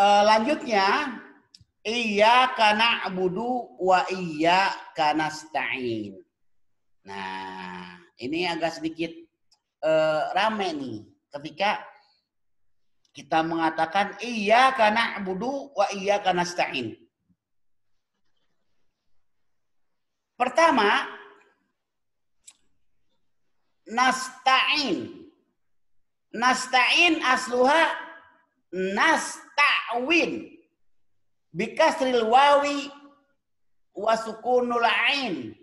Lanjutnya, iyyaka na'budu wa iyyaka nasta'in. Nah, ini agak sedikit rame nih ketika kita mengatakan iyyaka na'budu wa iyyaka nasta'in. Pertama, nasta'in. Nasta'in asluha nasta'win bikasril wawi wa sukunul ain.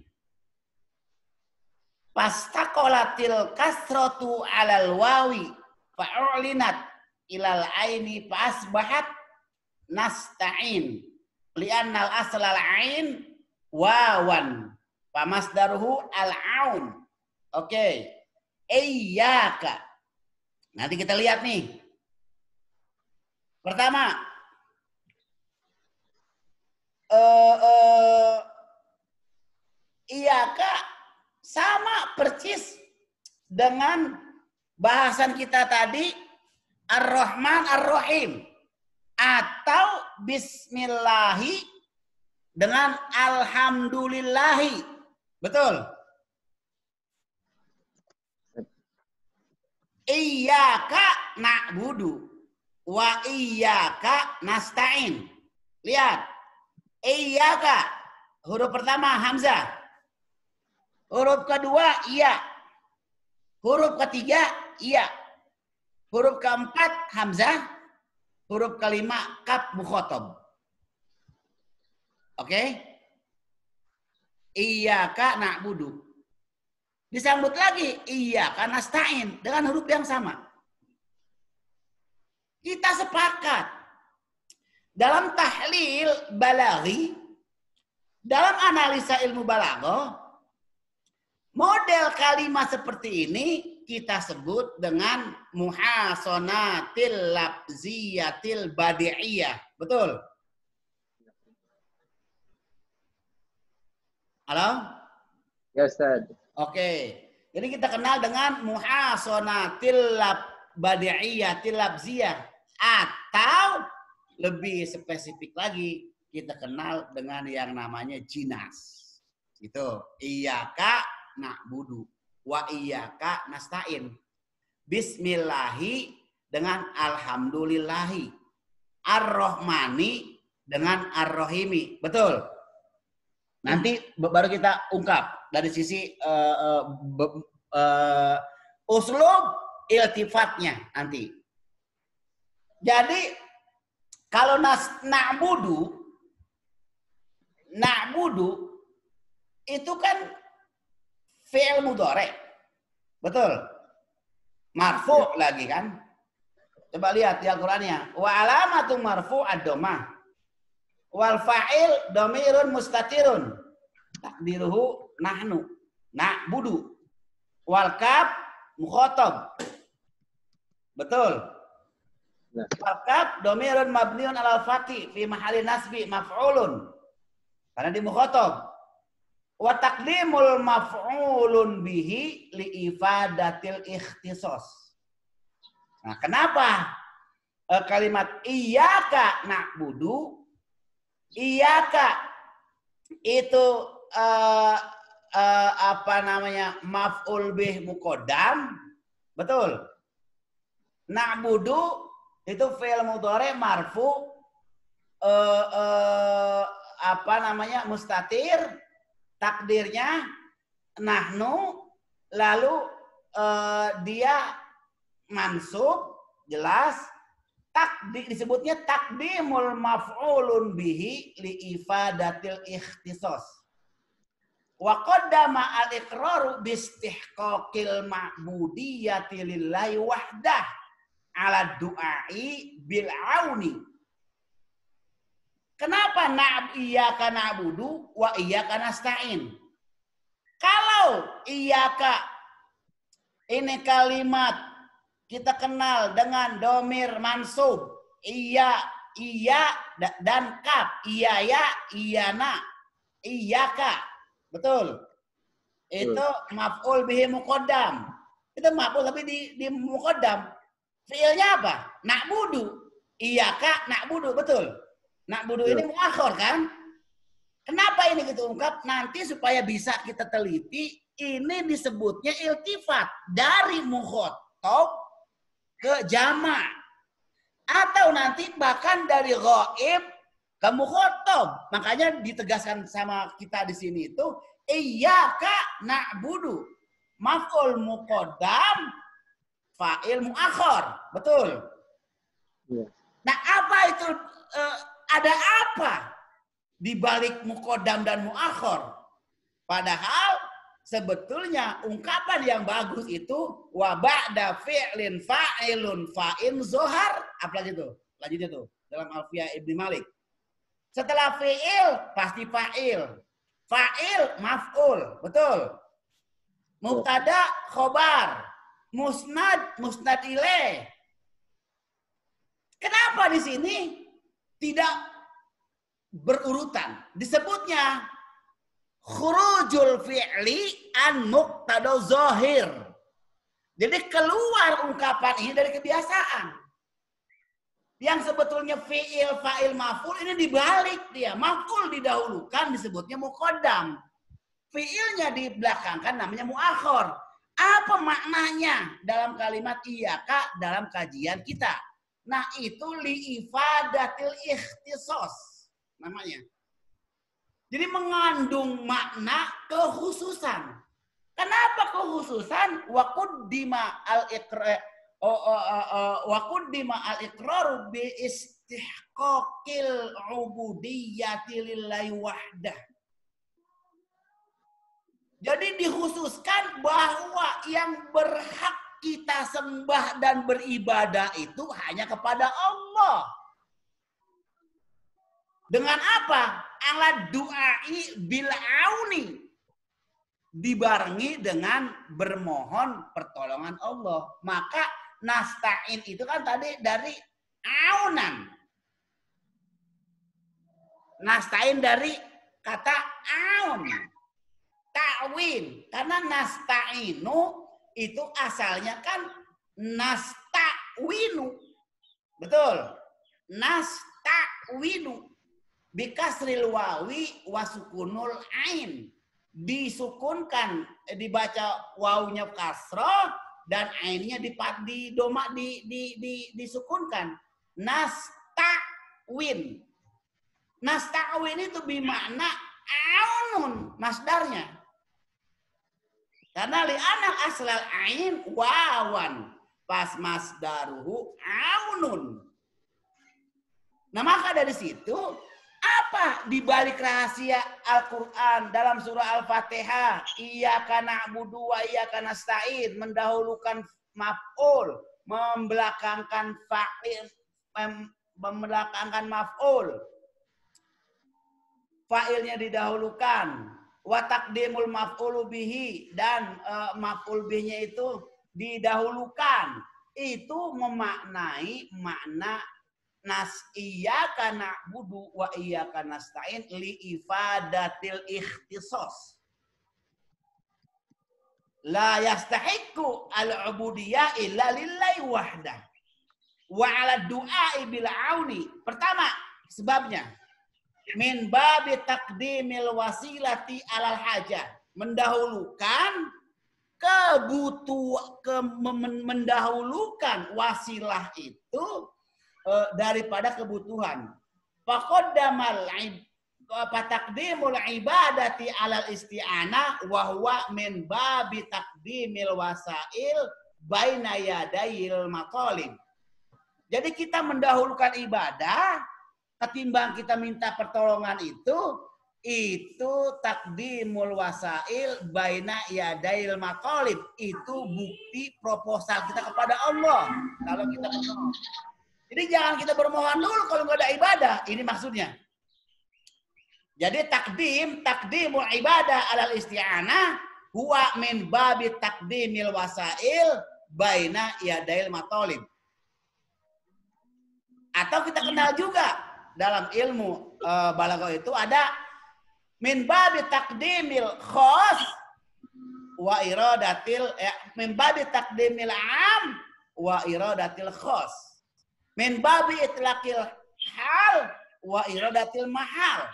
Pastaqolatil kasratu alal wawi fa'ulinat ilal aini fa'asbahat nasta'in li'annal aslal ain wawan famasdaruhu al-aun. Oke. Iyyaka. Nanti kita lihat nih. Pertama, iyyaka sama persis dengan bahasan kita tadi Ar-Rahman Ar-Rahim atau Bismillahi dengan Alhamdulillahi. Betul? Iyyaka na'budu wa iyyaka nasta'in. Lihat. Iyyaka. Huruf pertama hamzah. Huruf kedua iya. Huruf ketiga iya. Huruf keempat hamzah. Huruf kelima kaf mukhatab. Oke? Iyyaka na'budu. Disambut lagi iyyaka nasta'in dengan huruf yang sama. Kita sepakat dalam tahlil balaghi, dalam analisa ilmu balaghah, model kalimat seperti ini kita sebut dengan muhasonatil labziyatil badi'iyah. Betul? Halo? Ya Ustaz. Oke. Jadi kita kenal dengan muhasonatil badi'iyatil labziyah. Atau lebih spesifik lagi kita kenal dengan yang namanya jinas. Itu iyyaka na'budu wa iyyaka nasta'in. Bismillahi dengan alhamdulillahi. Ar-Rahmani dengan Ar-Rahimi. Betul? Nanti baru kita ungkap dari sisi uslub iltifatnya nanti. Jadi kalau na'budu itu kan fi'il mudhari. Betul? Marfu lagi kan? Coba lihat di Al-Qur'annya. Wa alamatu marfu ad-dhammah. Wal fa'il dhamirun mustatirun. Takdiruhu nahnu. Na'budu. Wal kaf mukhatab. Betul? Wal-kaf dhamirun mabniun 'alal fathi fi mahalli nasbi maf'ulun. Karena di mukhatab. Wa taqdimul maf'ulun bihi li ifadatil ikhtisas. Nah, kenapa kalimat iyyaka na'budu, iyyaka itu maf'ul bih muqaddam, betul? Na'budu itu fi'il mudhari marfu mustatir, takdirnya nahnu, lalu dia mansub jelas, disebutnya takdimul maf'ulun bihi li ifadatil ikhtisas. Wa qaddama al-iqraru bi istihqaqil ma'budiyyati lillahi wahdah ala du'ai bil auni. Kenapa iyyaka na'budu wa iyyaka nasta'in? Kalau iyyaka ini kalimat kita kenal dengan domir mansub, iya dan kaf, iya ya, iyana, iyyaka. Betul? Itu maf'ul bihi muqaddam. Itu maf'ul tapi di muqaddam. Fi'ilnya apa? Na'budu. Iyyaka na'budu, betul. Na'budu ini muakhir kan? Kenapa ini kita ungkap? Nanti supaya bisa kita teliti, ini disebutnya iltifat dari mukhatab ke jama'. Atau nanti bahkan dari ghaib ke mukhatab. Makanya ditegaskan sama kita di sini itu iyyaka na'budu. Maf'ul muqaddam, fa'il muakhir. Betul. Nah, apa itu? Ada apa di balik muqaddam dan muakhir? Padahal sebetulnya ungkapan yang bagus itu wa ba'da fi'lin fa'ilun fa'in zohar. Apalagi itu? Lanjutnya tuh dalam Alfiyah Ibnu Malik. Setelah fi'il pasti fa'il. Fa'il maf'ul. Betul. Mubtada khobar. Musnad ilaih. Kenapa di sini tidak berurutan? Disebutnya khurujul fi'li an muqtada zahir. Jadi keluar ungkapan ini dari kebiasaan. Yang sebetulnya fi'il, fa'il, maf'ul ini dibalik dia. Maf'ul didahulukan disebutnya muqaddam. Fi'ilnya dibelakangkan namanya muakhir. Apa maknanya dalam kalimat iyyaka dalam kajian kita? Nah, itu li'ifadatil ikhtisos namanya. Jadi mengandung makna kekhususan. Kenapa kekhususan? Wa quddima al-iqrar bi istihqaqil ubudiyyati lillahi wahdah. Jadi dikhususkan bahwa yang berhak kita sembah dan beribadah itu hanya kepada Allah. Dengan apa? Ala du'ai bil auni. Dibarengi dengan bermohon pertolongan Allah. Maka nasta'in itu kan tadi dari aunan. Nasta'in dari kata aun. Ta'win. Karena nasta'inu itu asalnya kan nasta'winu. Betul. Nasta'winu. Bikasril wawi wasukunul ain. Disukunkan, dibaca wawunya kasroh dan ainnya disukunkan. Nasta'win. Nasta'win itu bermakna aunun masdarnya. Karena li'anal aslal ain wawan. Pas masdaruhu aunun. Nah, maka dari situ, apa dibalik rahasia Al-Quran dalam surah Al-Fatihah? Iyyaka na'budu wa iyyaka nasta'in. Mendahulukan maf'ul. Membelakangkan fa'il. Membelakangkan maf'ul. Fa'ilnya didahulukan. Wa taqdimul maf'ulu bihi dan maf'ul bihnya itu didahulukan. Itu memaknai makna iyyaka na'budu wa iyyaka nasta'in li ifadatil ikhtisos. La yastahiqqu al-'ubudiyyah illa lillahi wahdah. Wa 'ala du'a'i bil 'auni. Pertama, sebabnya min babi taqdimil wasilati alal hajah. Mendahulukan mendahulukan wasilah itu daripada kebutuhan. Faqaddamal taqdimul ibadati alal isti'anah wa huwa min babi taqdimil wasail baina yadayil maqalib. Jadi kita mendahulukan ibadah ketimbang kita minta pertolongan itu takdimul wasail baina yadail maqalib. Itu bukti proposal kita kepada Allah kalau kita bermohon. Jadi jangan kita bermohon dulu kalau nggak ada ibadah. Ini maksudnya. Jadi takdimul ibadah alal isti'anah huwa min babi takdimil wasail baina yadail maqalib. Atau kita kenal juga dalam ilmu balaghah itu ada min babi taqdimil khas wa iradatil min babi taqdimil am wa iradatil khas. min babi itlaqil hal wa iradatil mahal.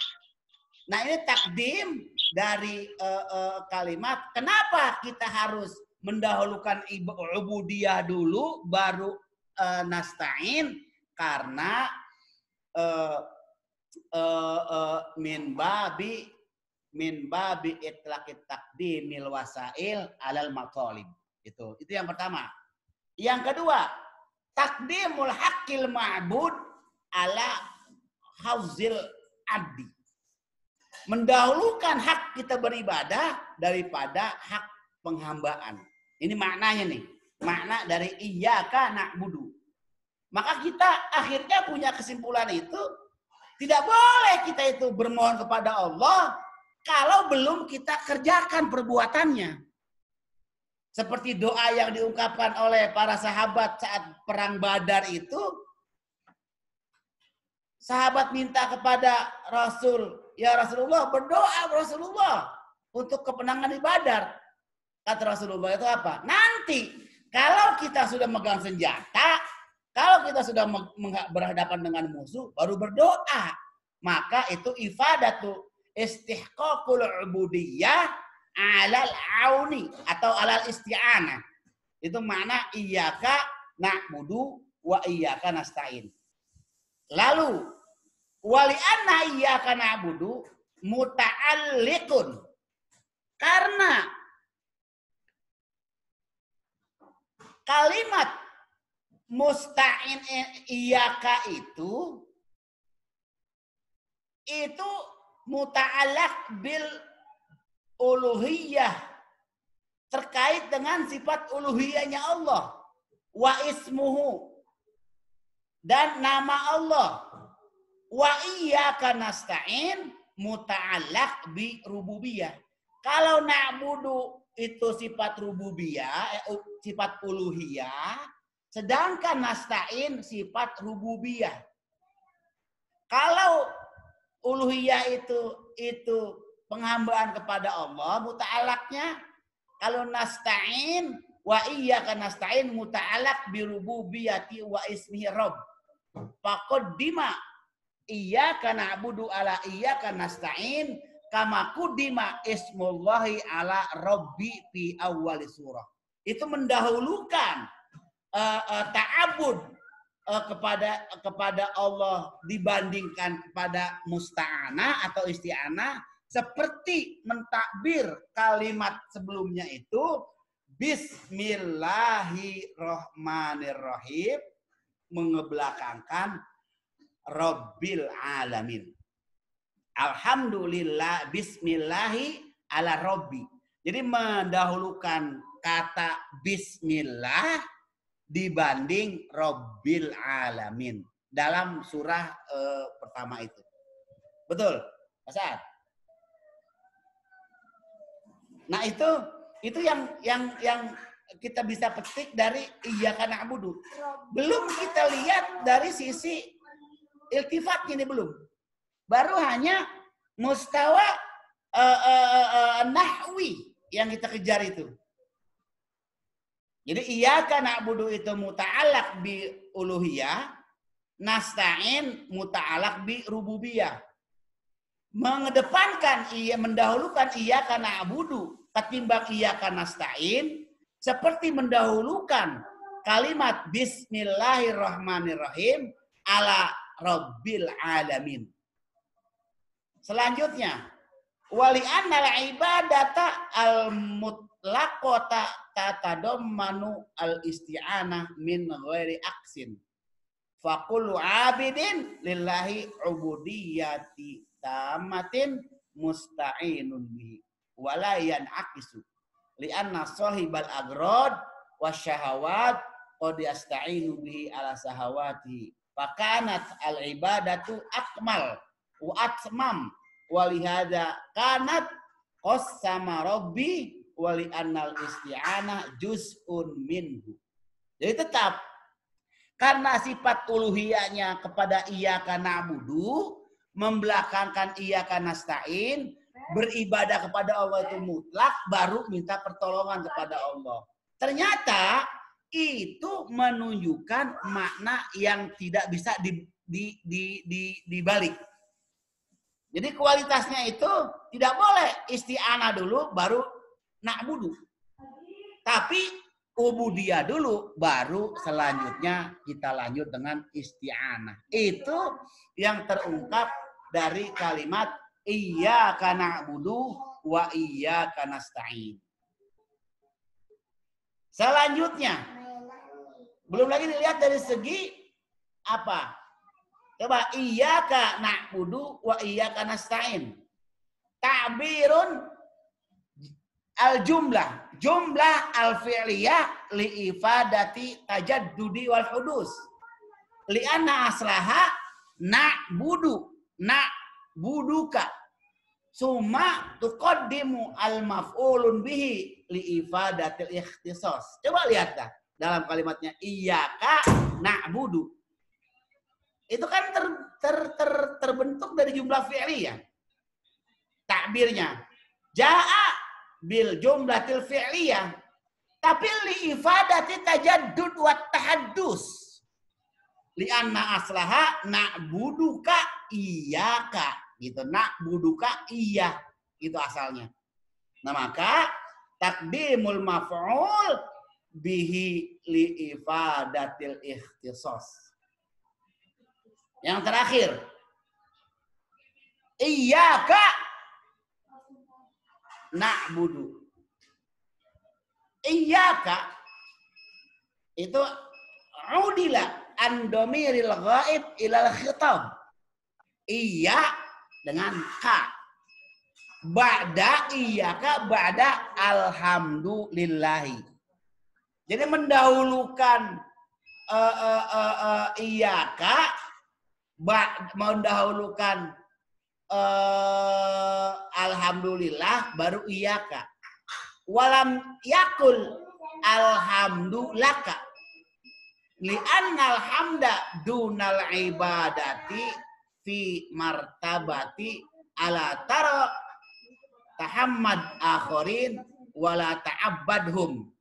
Nah, ini takdim dari kalimat kenapa kita harus mendahulukan ubudiyah dulu baru nasta'in, karena min babi itlaqit taqdimil wasail alal maqalib. Itu yang pertama. Yang kedua, takdimul haqqil ma'bud ala hauzil abdi. Mendahulukan hak kita beribadah daripada hak penghambaan. Ini maknanya nih. Makna dari iyyaka na'budu. Maka kita akhirnya punya kesimpulan itu, tidak boleh kita itu bermohon kepada Allah kalau belum kita kerjakan perbuatannya. Seperti doa yang diungkapkan oleh para sahabat saat perang Badar itu. Sahabat minta kepada Rasul, ya Rasulullah, berdoa Rasulullah untuk kemenangan di Badar. Kata Rasulullah itu apa? Nanti kalau kita sudah megang senjata, kalau kita sudah berhadapan dengan musuh, baru berdoa. Maka itu ifadatu istihqaqul ubudiyah alal auni atau alal isti'anah. Itu makna iyyaka na'budu wa iyyaka nasta'in. Lalu wali anna iyyaka na'budu muta'alliqun, karena kalimat musta'in iyyaka itu muta'allaq bil uluhiyah, terkait dengan sifat uluhiyahnya Allah, wa ismuhu, dan nama Allah, wa iyyaka nasta'in muta'allaq bi rububiyah. Kalau na'budu itu sifat rububiyah, sifat uluhiyah, sedangkan nasta'in sifat rububiyah. Kalau uluhiyah itu penghambaan kepada Allah, muta'allaqnya. Kalau nasta'in wa iyyaka nasta'in muta'allaq bi rububiyyati wa ismihi rabb. Faqaddima iyyaka na'budu ala iyyaka nasta'in kama qaddima ismullahi ala rabbi fi awwal surah. Itu mendahulukan ta'abbud kepada Allah dibandingkan kepada musta'anah atau isti'anah, seperti mentakbir kalimat sebelumnya itu Bismillahirrahmanirrahim, mengebelakangkan Rabbil Alamin. Alhamdulillah Bismillahi ala Rabbi. Jadi mendahulukan kata Bismillah dibanding Rabbil Alamin dalam surah pertama itu. Betul, Pak Saad? Nah itu yang kita bisa petik dari iyyaka na'budu. Belum kita lihat dari sisi iltifatnya ini belum. Baru hanya mustawa nahwi yang kita kejar itu. Jadi iyyaka na'budu itu muta'allaq bi uluhiyah, nasta'in muta'allaq bi rububiyah. Mengedepankan mendahulukan iyyaka na'budu ketimbang iyyaka nasta'in, seperti mendahulukan kalimat Bismillahirrahmanirrahim ala Rabbil Alamin. Selanjutnya, wali annal ibadata al-mutlaqata tatadammanu al-isti'anah min ghairi aksin. Faqulu abidin lillahi ubudiyati tamatin musta'inun bihi wala yan'aqisu li'anna sahibal agrad wasyahawat qad yasta'inu bihi ala sahawati fakanat al ibadatu akmal wa atmam walihada kanat qassama rabbi wali annal isti'anah juz'un minhu. Jadi tetap karena sifat uluhiyahnya kepada iyyaka na'budu, membelakangkan iyyaka nasta'in, beribadah kepada Allah itu mutlak, baru minta pertolongan kepada Allah. Ternyata itu menunjukkan makna yang tidak bisa dibalik. Jadi kualitasnya itu tidak boleh isti'anah dulu baru na'budu. Tapi ubudiyah dulu baru selanjutnya kita lanjut dengan isti'anah. Itu yang terungkap dari kalimat iyyaka na'budu wa iyyaka nasta'in. Selanjutnya, belum lagi dilihat dari segi apa? Coba iyyaka na'budu wa iyyaka nasta'in. Ta'birun al-jumlah, jumlah al-fi'liyah li'ifadati tajaddudi wal hudus. Li'anna aslaha na'budu, na'buduka. Summa tuqaddimu al-maf'ulun bihi li'ifadatil ikhtisas. Coba lihat dah dalam kalimatnya iyyaka na'budu. Itu kan terbentuk dari jumlah fi'liyah. Takbirnya ja'a bil jumlatil fi'liyah. Tapi li'ifadati tajaddud wa tahaddus. Li'anna aslaha na'buduka iyyaka. Gitu, na'buduka iya. Itu asalnya. Nah maka takdimul maf'ul bihi li'ifadatil ikhtisas. Yang terakhir, iyyaka na'budu. Iyyaka itu udila an dhamiril ghaib ilal khitab. Iya dengan ka. Ba'da iyyaka ba'da alhamdulillahi. Jadi mendahulukan iyyaka mendahulukan alhamdulillah baru iyyaka. Walam yakul alhamdulaka. Li'annal hamda dunal ibadati fi martabati ala tara tahammad akhirin wala ta'abbadhum.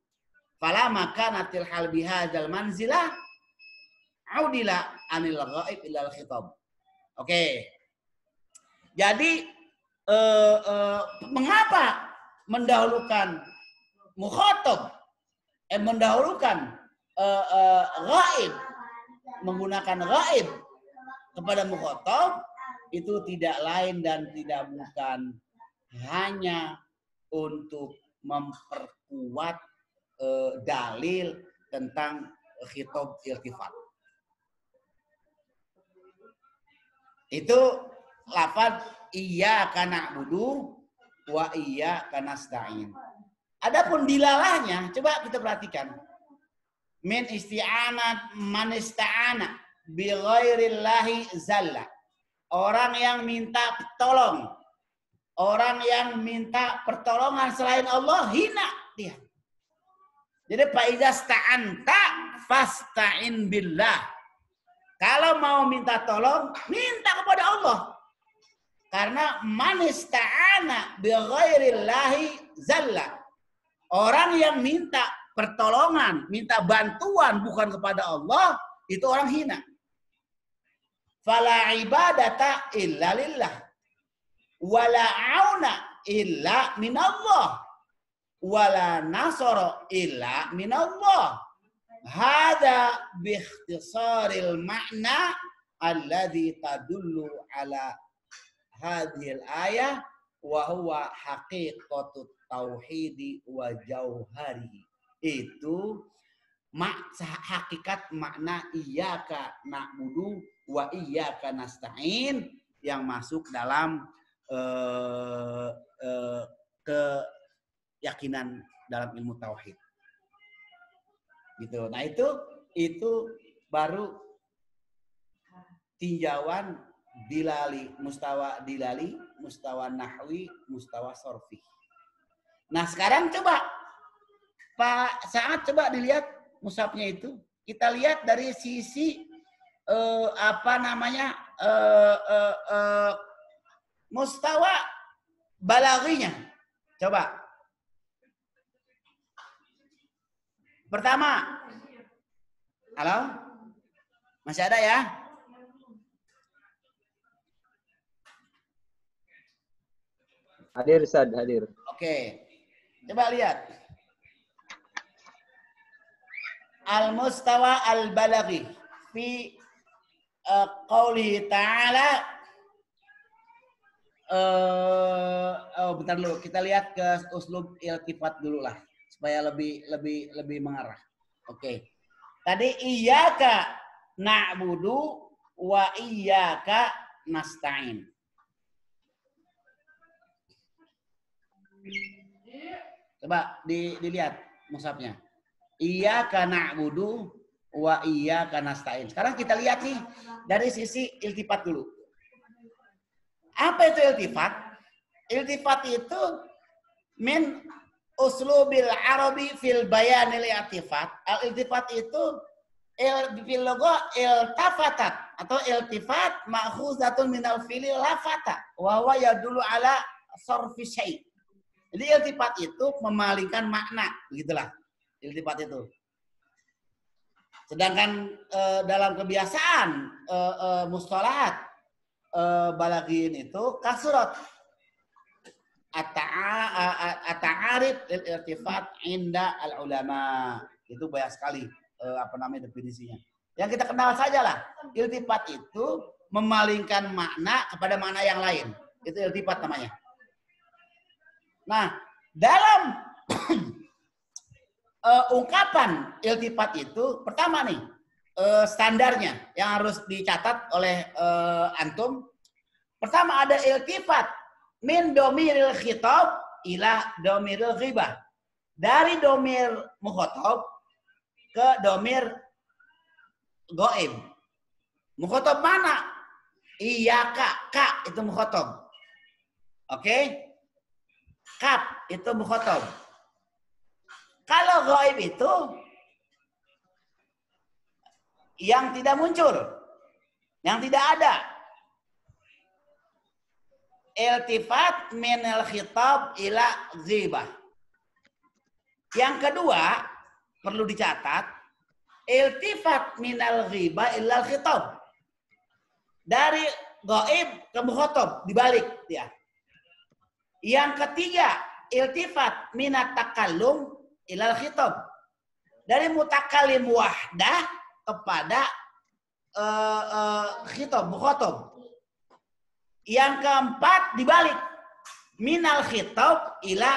Fala makanatil hal bihadzal manzilah udila anil ghaib ilal khitab. Oke. Jadi mengapa mendahulukan mukhatab mendahulukan ghaib, menggunakan ghaib kepada mukhatab itu tidak lain dan tidak bukan hanya untuk memperkuat dalil tentang khitab iltifat. Itu lafaz iyyaka na'budu wa iyyaka nasta'in. Adapun dilalahnya coba kita perhatikan. Min isti'anat man ista'ana bi ghairillahi zalla. Orang yang minta tolong, orang yang minta pertolongan selain Allah hina dia. Jadi fa iza sta'anta fasta'in billah. Kalau mau minta tolong, minta kepada Allah. Karena man ista'ana bi ghairillahi zalla. Orang yang minta pertolongan, minta bantuan bukan kepada Allah, itu orang hina. Fala ibadata illa lillah. Wala auna illa minallah. Wala nasara illa minallah. Hada biikhtisaril ma'na alladhi tadullu ala hadhil ayah wa huwa haqiqatut tauhidi wa jauhari. Itu hakikat makna iyyaka na'budu wa iyyaka nasta'in yang masuk dalam keyakinan dalam ilmu tauhid. Gitu. Nah itu baru tinjauan dilali, mustawa dilali, mustawa nahwi, mustawa sorfi. Nah sekarang coba Pak Saad coba dilihat mushafnya itu. Kita lihat dari sisi mustawa balaghinya. Coba. Pertama, Halo? Masih ada ya? Hadir, Ustaz, hadir. Oke. Coba lihat. Al-mustawa al-balaghi fi qawlihi ta'ala. Bentar dulu, kita lihat ke uslub iltifat dulu lah supaya lebih mengarah. Oke. Tadi iyyaka na'budu wa iyyaka nasta'in. Coba dilihat mushafnya. Iyyaka na'budu wa iyyaka nasta'in. Sekarang kita lihat nih dari sisi iltifat dulu. Apa itu iltifat? Iltifat itu min uslubil arabi fil bayanil iltifat. Al-iltifat itu fil lugha iltafatat atau iltifat ma'khuzatun minal fi'li lafata wa huwa yadullu ala sarfi syai'. Jadi iltifat itu memalingkan makna, begitulah iltifat itu. Sedangkan dalam kebiasaan mustalahat balaghin itu kasurat at-ta'arif iltifat inda al-ulama. Itu banyak sekali definisinya. Yang kita kenal sajalah, iltifat itu memalingkan makna kepada makna yang lain. Itu iltifat namanya. Nah, dalam ungkapan iltifat itu, pertama nih, standarnya yang harus dicatat oleh antum. Pertama ada iltifat min domiril khitab ila domiril ghibah. Dari domir mukhatab ke domir goib. Mukhatab mana? Iyyaka, ka itu mukhatab. Oke? Kap itu mukhatab. Kalau ghaib itu yang tidak muncul, yang tidak ada. Iltifat minal khitab ila ghibah. Yang kedua perlu dicatat, iltifat minal ghibah ila khitab. Dari ghaib ke mukhatab, dibalik dia. Yang ketiga, iltifat minat takallum ilal khitab. Dari mutakallim wahdah kepada khitab, mukhatab. Yang keempat, dibalik. Minal khitab ila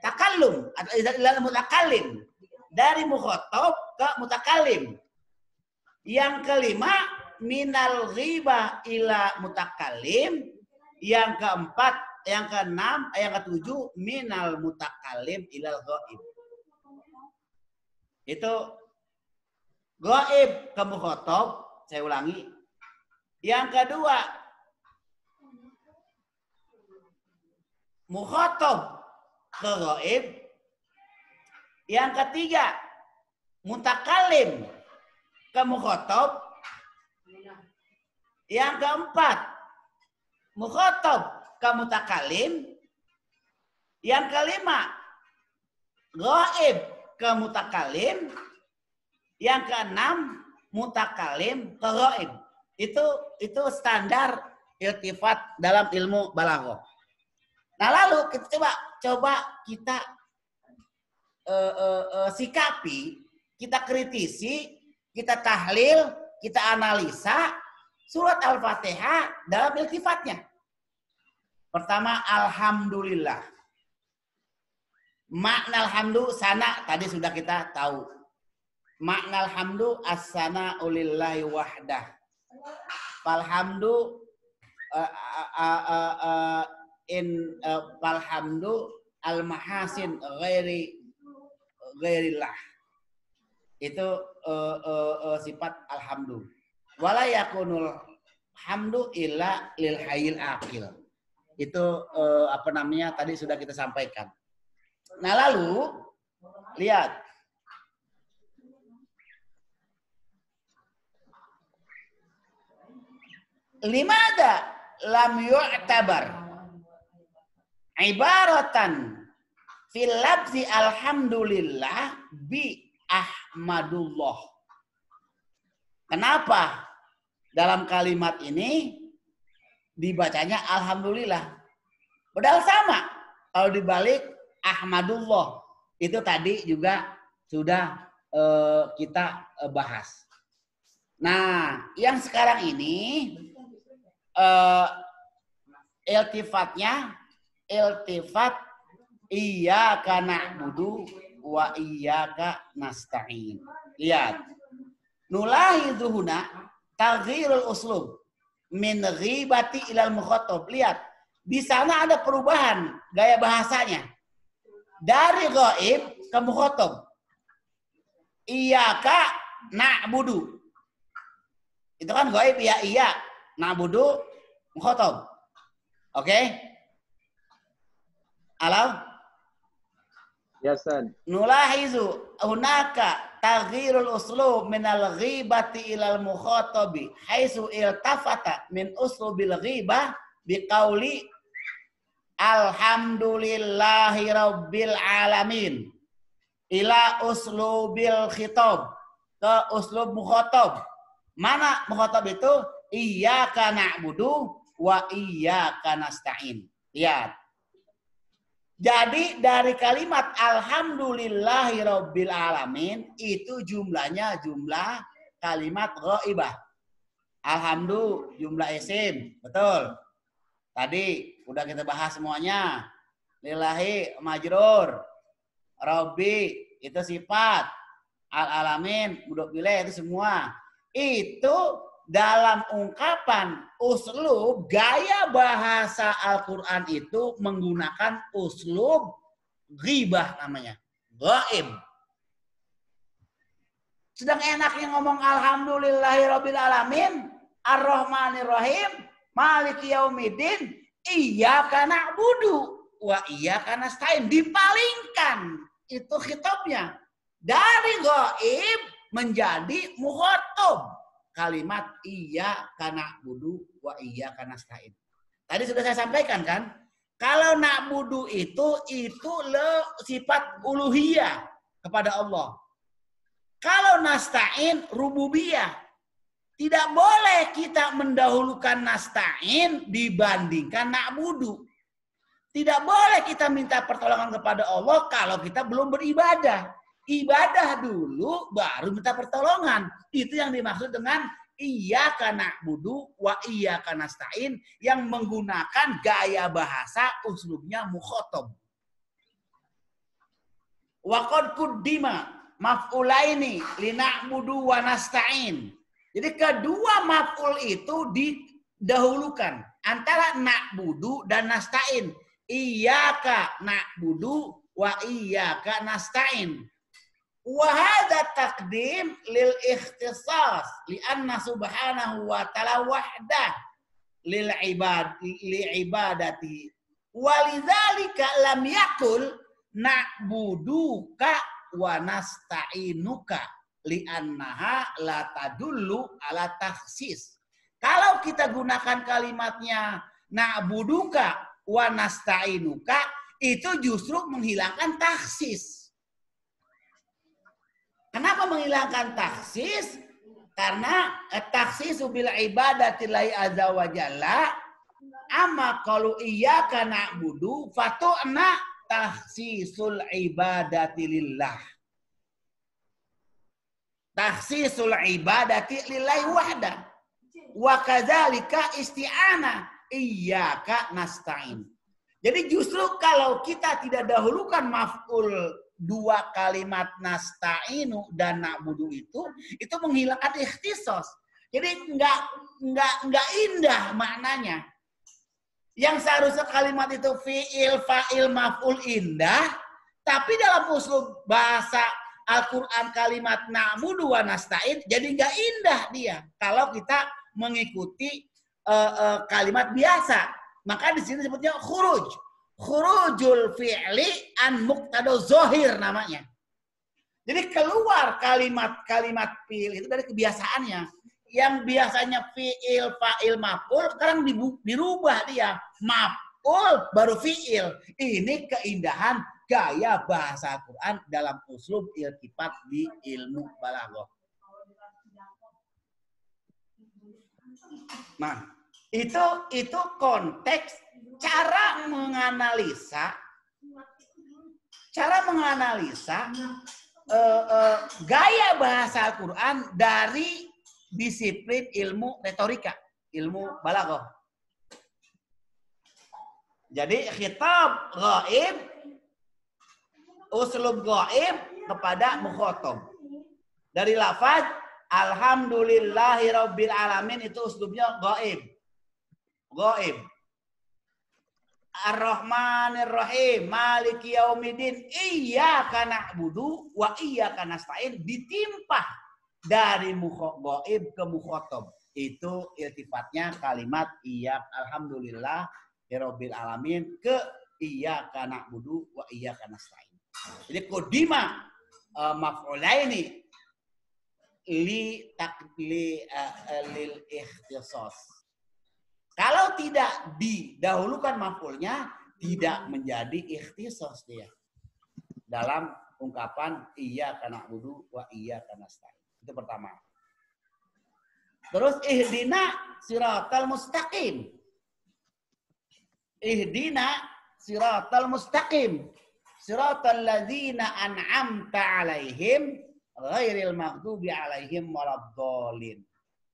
takallum atau ila mutakallim. Dari mukhatab ke mutakallim. Yang kelima, minal ghibah ila mutakallim. Yang keempat, yang keenam, yang ketujuh, minal mutakallim ilal ghaib. Itu ghaib ke mukhatab, saya ulangi. Yang kedua, mukhatab ke ghaib. Yang ketiga, mutakallim ke mukhatab. Yang keempat, mukhatab ke mutakallim. Yang kelima, ghaib ke mutakallim. Yang keenam, mutakallim ke ghaib. Itu standar iltifat dalam ilmu balaghah. Nah, lalu kita coba kita sikapi, kita kritisi, kita tahlil, kita analisa surat Al-Fatihah dalam iltifatnya. Pertama, alhamdulillah. Makna alhamdu sana tadi sudah kita tahu. Makna alhamdu as-sana ulillahi wahdah. Falhamdu falhamdu al-mahasin ghairillah. Itu sifat alhamdu. Wala yakunul hamdu illa lil hayyil aqil. Itu tadi sudah kita sampaikan. Nah, lalu lihat limada lam yu'tabar ibaratan fil labzi alhamdulillah bi ahmadullah. Kenapa dalam kalimat ini dibacanya alhamdulillah? Padahal sama. Kalau dibalik ahmadullah. Itu tadi juga sudah kita bahas. Nah, yang sekarang ini iltifatnya iltifat iyyaka na'budu wa iyyaka nasta'in. Lihat. Nulahidhu huna taghyirul uslub min ghibati ilal mukhatab. Lihat. Di sana ada perubahan gaya bahasanya. Dari ghaib ke mukhatab. Iyyaka na'budu. Itu kan ghaib ya, iya. Na'budu mukhatab. Oke? Halo? Ya, Ustaz. Nulahizu hunaka taghyirul uslub min al-ghibati ilal mukhatabi haitsu iltafata min uslubil ghibah biqauli alhamdulillahi rabbil alamin ila uslubil khitab ke uslub mukhatab. Mana mukhatab itu? Iyyaka na'budu wa iyyaka nasta'in. Lihat. Jadi dari kalimat alhamdulillahi rabbil alamin itu jumlahnya jumlah kalimat ghaibah. Alhamdulillah jumlah isim, betul. Tadi udah kita bahas semuanya. Lillahi majrur. Rabbi itu sifat. Al-alamin mudhof ilaih itu semua. Itu dalam ungkapan uslub gaya bahasa Al-Quran itu menggunakan uslub ghibah namanya. Ghaib. Sedang enaknya ngomong alhamdulillahirabbil alamin, ar-rahmanirrahim, maliki yaumiddin, iyyaka na'budu wa iyyaka nasta'in. Dipalingkan itu khitabnya dari ghaib menjadi mukhatab. Kalimat iyyaka na'budu wa iyyaka nasta'in. Tadi sudah saya sampaikan kan? Kalau na'budu itu sifat uluhiyah kepada Allah. Kalau nasta'in rububiyah. Tidak boleh kita mendahulukan nasta'in dibandingkan na'budu. Tidak boleh kita minta pertolongan kepada Allah kalau kita belum beribadah. Ibadah dulu baru minta pertolongan. Itu yang dimaksud dengan iyyaka na'budu wa iyyaka nasta'in yang menggunakan gaya bahasa uslubnya mukhatab. Wa qad quddima maf'ulaini li na'budu wa nasta'in. Jadi kedua maf'ul itu didahulukan antara na'budu dan nasta'in. Iyyaka na'budu wa iyyaka nasta'in. Wahada takdim lil ikhtisas lianna subhanahu wa ta'ala wahdah lil ibadati walidzalika lam yakul na'buduka wa nasta'inuka liannaha la tadullu ala takhsis. Kalau kita gunakan kalimatnya na'buduka wa nasta'inuka itu justru menghilangkan takhsis. Kenapa menghilangkan taksis? Karena taksisu bil ibadatillahi azza wa jalla amma qalu iyyaka na'budu fatu'na taksisul ibadati lillah. Taksisul ibadati lillahi wahda. Wa kadzalika isti'ana iyyaka nasta'in. Jadi justru kalau kita tidak dahulukan maf'ul dua kalimat nasta'inu dan na'budu itu menghilangkan ikhtisas. Jadi enggak indah maknanya. Yang seharusnya kalimat itu fi'il, fa'il, maf'ul indah, tapi dalam uslub bahasa Al-Qur'an kalimat na'budu wa nasta'in jadi enggak indah dia kalau kita mengikuti kalimat biasa. Maka di sini disebutnya khuruj. Khurujul fi'li an muqtada zahir namanya. Jadi keluar kalimat-kalimat fi'il itu dari kebiasaannya. Yang biasanya fi'il, fa'il, maf'ul sekarang dirubah dia. Maf'ul baru fi'il. Ini keindahan gaya bahasa Al-Quran dalam uslub iltifat di ilmu balaghah. Nah, itu konteks cara menganalisa gaya bahasa Al-Quran dari disiplin ilmu retorika, ilmu balaghah. Jadi khitab ghaib, uslub ghaib kepada mukhatab. Dari lafaz alhamdulillahirabbil alamin itu uslubnya ghaib. Ghaib. Ar-Rahmanir Rahim, Maliki Yaumiddin, Iyyaka na'budu wa iyyaka nasta'in, ditimpah dari ghaib ke mukhatab. Itu iltifatnya kalimat alhamdulillah rabbil alamin ke iyyaka na'budu wa iyyaka nasta'in. Jadi qudima maf'ulaini lil ikhtisas. Kalau tidak didahulukan maf'ulnya, tidak menjadi ikhtisas dia. Dalam ungkapan iyyaka na'budu wa iyyaka nasta'in. Itu pertama. Terus ihdina siratal mustaqim. Ihdina siratal mustaqim. Siratal ladzina an'amta 'alaihim ghairil maghdubi 'alaihim waladdallin.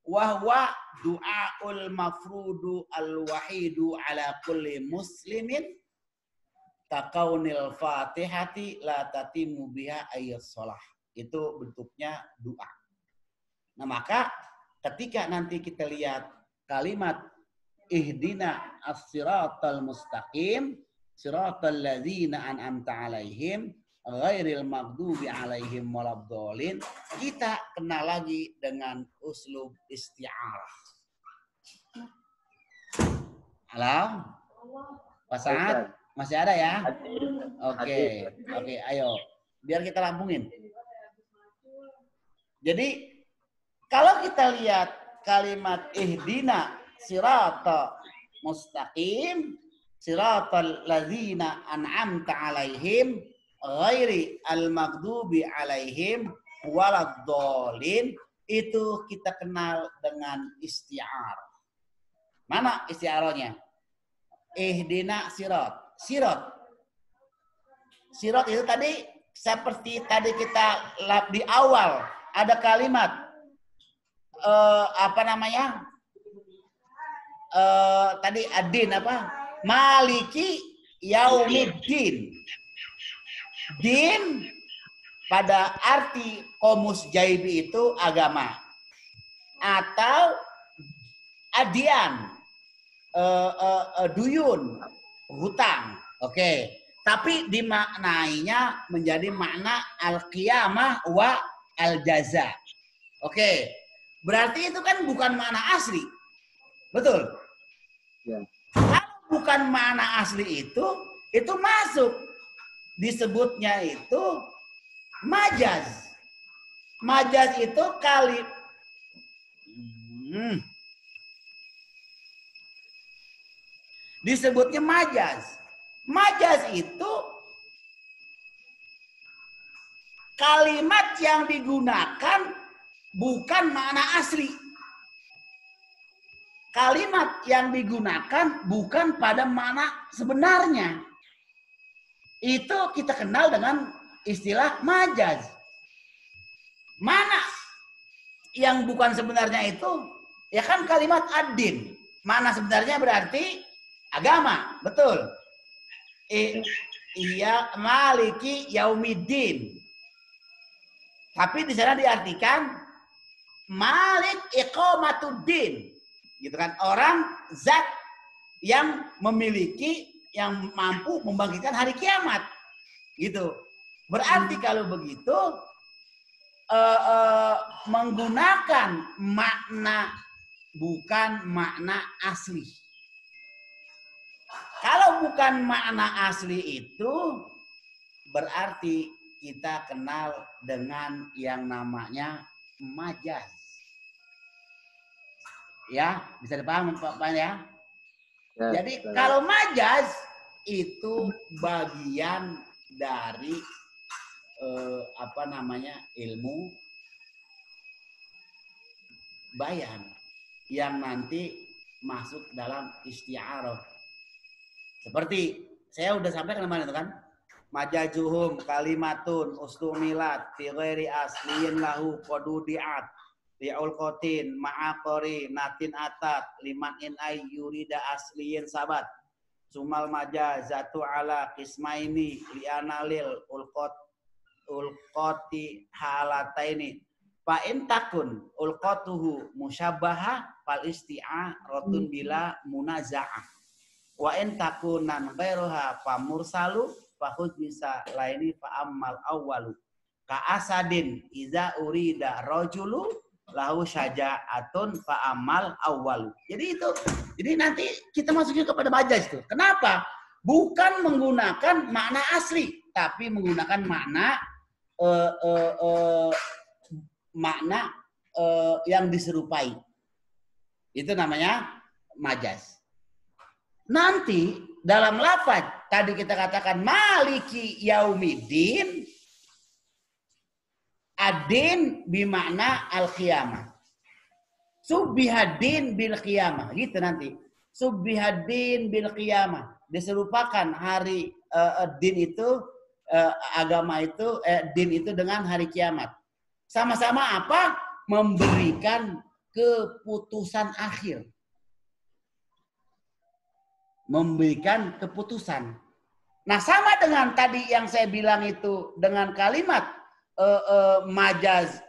Wahwa du'aul mafrudu al-wahidu ala kulli muslimin kakaunil fatihati la tatimu biha ayyus sholah. Itu bentuknya doa. Nah maka ketika nanti kita lihat kalimat ihdina as-siratal mustaqim siratal ladzina an'amta alaihim ghairil maghdubi alaihim waladdallin, kita kenal lagi dengan uslub isti'arah. Halo? Pak Saad, masih ada ya? Oke, ayo. Biar kita lampungin. Jadi, kalau kita lihat kalimat ihdina siratal mustaqim siratal ladzina an'amta alaihim ghairi al-maghdubi alaihim waladdallin, itu kita kenal dengan isti'arah. Mana isti'arahnya? Ihdina sirat. Sirat itu tadi seperti tadi kita lap di awal ada kalimat tadi adin apa? Maliki yaumiddin. Din pada arti komus jaibi itu agama atau adian, duyun, hutang. Oke. Tapi dimaknainya menjadi makna al-qiyamah wa al-jaza. Oke. Berarti itu kan bukan makna asli. Betul? Ya. Kalau bukan makna asli itu masuk. Disebutnya itu majaz. Majaz itu disebutnya majaz. Majaz itu kalimat yang digunakan bukan makna asli. Kalimat yang digunakan bukan pada makna sebenarnya. Itu kita kenal dengan istilah majaz. Mana yang bukan sebenarnya itu? Ya kan kalimat ad-din. Mana sebenarnya berarti agama. Betul. Iya maliki yaumiddin. Tapi di sana diartikan malik iqamatuddin. Gitu kan. Orang zat yang memiliki, yang mampu membangkitkan hari kiamat, gitu. Berarti kalau begitu menggunakan makna bukan makna asli. Kalau bukan makna asli itu berarti kita kenal dengan yang namanya majaz. Ya, bisa dipahami Pak ya? Jadi kalau majaz itu bagian dari ilmu bayan. yang nanti masuk dalam isti'arah. Seperti saya udah sampaikan kemarin itu kan, majajuhum kalimatun ustumilat fi ghairi asliyin lahu qadudiat li'ul qatin ma'aqori natin atat liman in ay yurida asliyin sabat sumal majazatu ala qismaini li'analil ulqati halataini fa in takun ulqatuhu musyabbaha fal isti'aratun bila munaza'ah wa in takunan ghairuha fa mursalu fahud bisa laini fa ammal awwalu ka asadin iza urida rajulu lahu syaja'atun fa ammal awwalu. Jadi nanti kita masuknya kepada majaz itu. Kenapa? Bukan menggunakan makna asli, tapi menggunakan makna yang diserupai. Itu namanya majaz. Nanti dalam lafaz tadi kita katakan maliki yaumiddin, adin bimakna al-qiyamah. Subbihadin bil qiyamah. Gitu nanti. Subbihadin bil qiyamah. Diserupakan hari din itu agama itu din itu dengan hari kiamat. Sama-sama apa? Memberikan keputusan akhir. Memberikan keputusan. Nah, sama dengan tadi yang saya bilang itu dengan kalimat majaz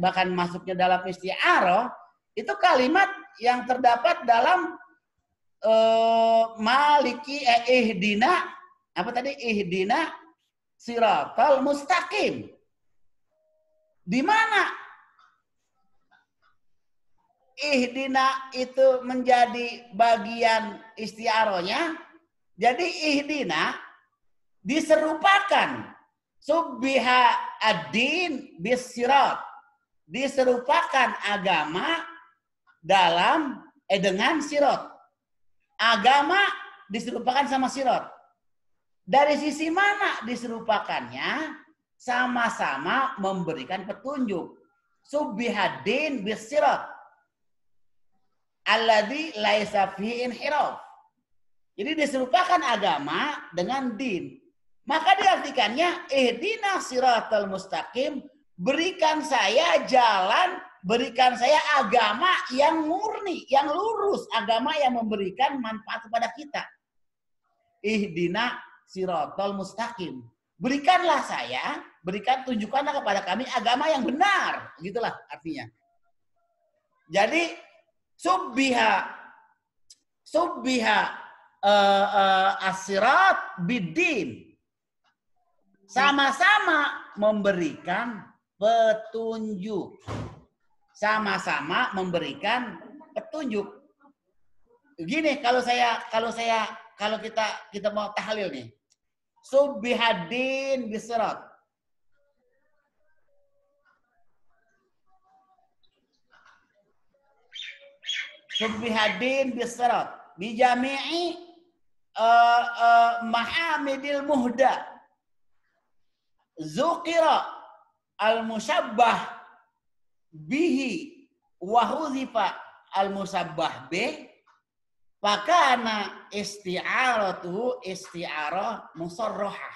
bahkan masuknya dalam isti'arah, itu kalimat yang terdapat dalam maliki ihdina apa tadi ihdina siratal mustaqim. Di mana ihdina itu menjadi bagian isti'arahnya. Jadi ihdina diserupakan subbiha ad-din bis-sirat. Diserupakan agama dalam dengan sirat. Agama diserupakan sama sirat. Dari sisi mana diserupakannya? Sama-sama memberikan petunjuk. Subbiha ad-din bis-sirat. Alladzi laisa fihi inhiraf. Jadi diserupakan agama dengan din. Maka diartikannya ihdina siratal mustaqim, berikan saya jalan, berikan saya agama yang murni, yang lurus, agama yang memberikan manfaat kepada kita. Ihdina siratal mustaqim. Berikanlah saya, tunjukkanlah kepada kami agama yang benar. Begitulah artinya. Jadi subbiha as-sirat bid-din. Sama-sama memberikan petunjuk. Sama-sama memberikan petunjuk. Gini kalau kita mau tahlil nih. Subbihadin bis-sirat. Subbihadin bis-sirat. Bijami'i mahamidil muhda zukira al-musyabbah bihi wa huzifa al-musabbah bih fakana isti'aratuhu isti'arah musarrahah.